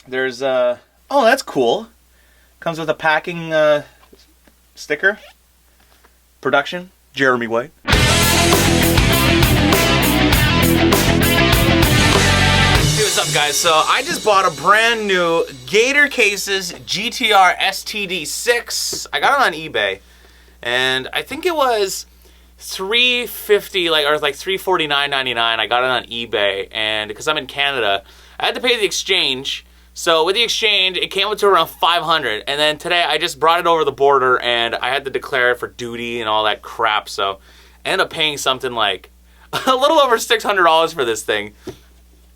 There's oh, that's cool. Comes with a packing sticker. Production, Jeremy White. Hey, what's up, guys? So I just bought a brand new Gator Cases GTRSTD6. I got it on eBay, and I think it was $350, or like $349.99. I got it on eBay, and because I'm in Canada, I had to pay the exchange. So with the exchange, it came up to around $500, and then today I just brought it over the border, and I had to declare it for duty and all that crap. So I ended up paying something like a little over $600 for this thing.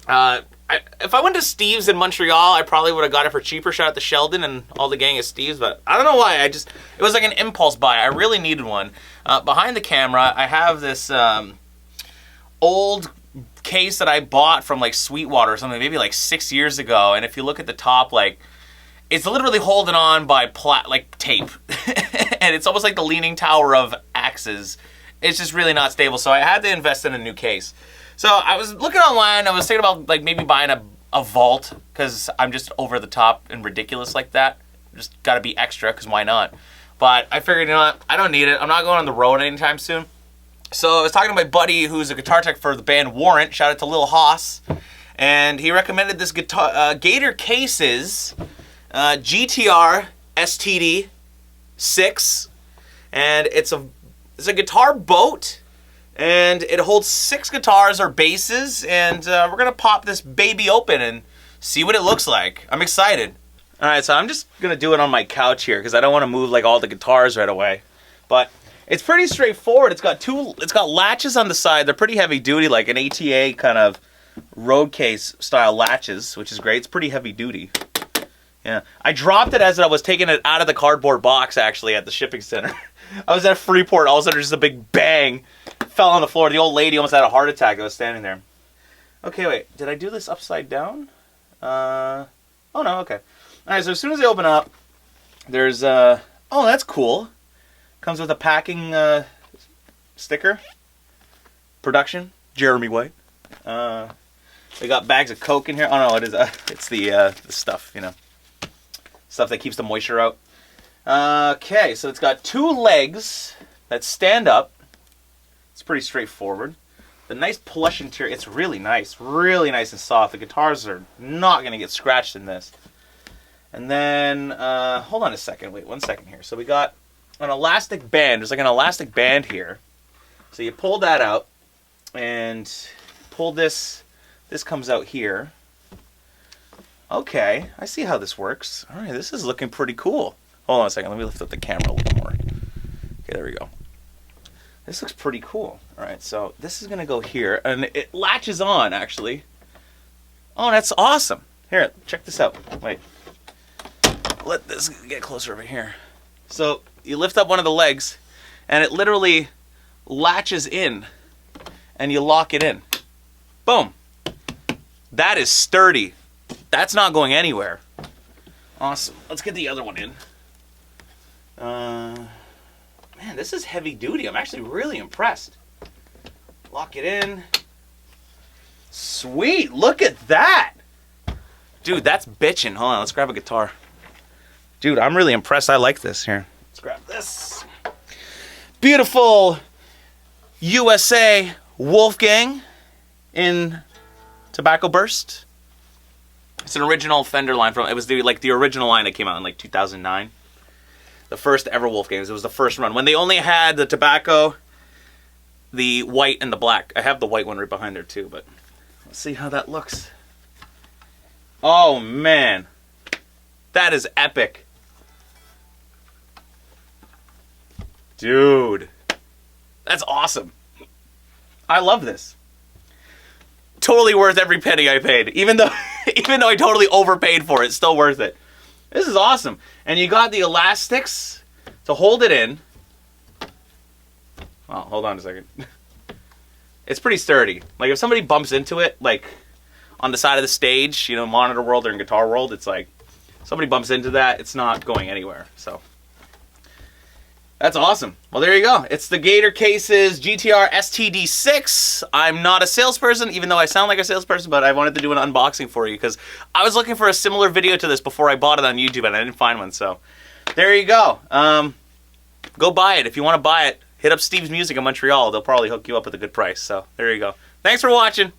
If I went to Steve's in Montreal, I probably would have got it for cheaper. Shout out to Sheldon and all the gang at Steve's, but I don't know why. It was like an impulse buy. I really needed one. Behind the camera, I have this old case that I bought from like Sweetwater or something, maybe like 6 years ago. And if you look at the top, like, it's literally holding on by tape. And it's almost like the Leaning Tower of axes. It's just really not stable. So I had to invest in a new case. So I was looking online. I was thinking about like maybe buying a vault, because I'm just over the top and ridiculous like that. Just got to be extra, because why not? But I figured, you know what? I don't need it. I'm not going on the road anytime soon. So I was talking to my buddy who's a guitar tech for the band Warrant. Shout out to Lil Haas. And he recommended this Gator Cases GTRSTD6. And it's a guitar boat. And it holds 6 guitars or basses, and we're going to pop this baby open and see what it looks like. I'm excited. All right, so I'm just going to do it on my couch here, because I don't want to move like all the guitars right away. But it's pretty straightforward. It's got latches on the side. They're pretty heavy duty, like an ATA kind of road case style latches, which is great. It's pretty heavy duty. Yeah, I dropped it as I was taking it out of the cardboard box, actually, at the shipping center. I was at Freeport, all of a sudden just a big bang. Fell on the floor. The old lady almost had a heart attack. I was standing there. Okay, wait. Did I do this upside down? Oh no, okay. Alright, so as soon as I open up, there's oh, that's cool. Comes with a packing sticker. Production, Jeremy White. They got bags of Coke in here. Oh no, it is it's the stuff, you know. Stuff that keeps the moisture out. Okay, so it's got 2 legs that stand up. It's pretty straightforward. The nice plush interior, it's really nice and soft. The guitars are not going to get scratched in this. And then, hold on a second, wait 1 second here. So we got an elastic band. There's like an elastic band here. So you pull that out and pull this. This comes out here. Okay, I see how this works. All right, this is looking pretty cool. Hold on a second, let me lift up the camera a little more. Okay, there we go. This looks pretty cool. All right, so this is going to go here, and it latches on, actually. Oh, that's awesome. Here, check this out. Wait. Let this get closer over here. So you lift up one of the legs, and it literally latches in, and you lock it in. Boom. That is sturdy. That's not going anywhere. Awesome. Let's get the other one in. Man, this is heavy duty. I'm actually really impressed. Lock it in. Sweet, look at that. Dude, that's bitchin'. Hold on, let's grab a guitar. Dude, I'm really impressed. I like this. Here, let's grab this. Beautiful USA Wolfgang in Tobacco Burst. It's an original Fender line from, it was the original line that came out in like 2009. The first ever Wolfgangs. It was the first run when they only had the tobacco, the white, and the black. I have the white one right behind there too, but let's see how that looks. Oh man, that is epic, dude. That's awesome. I love this. Totally worth every penny I paid, even though I totally overpaid for it. It's still worth it. This is awesome. And you got the elastics to hold it in. Oh, hold on a second. It's pretty sturdy. Like if somebody bumps into it, like on the side of the stage, you know, Monitor World or in Guitar World, it's like somebody bumps into that, it's not going anywhere. So That's awesome. Well, there you go. It's the Gator Cases GTRSTD6. I'm not a salesperson, even though I sound like a salesperson, but I wanted to do an unboxing for you because I was looking for a similar video to this before I bought it on YouTube and I didn't find one. So there you go. Go buy it. If you want to buy it, hit up Steve's Music in Montreal. They'll probably hook you up with a good price. So there you go. Thanks for watching.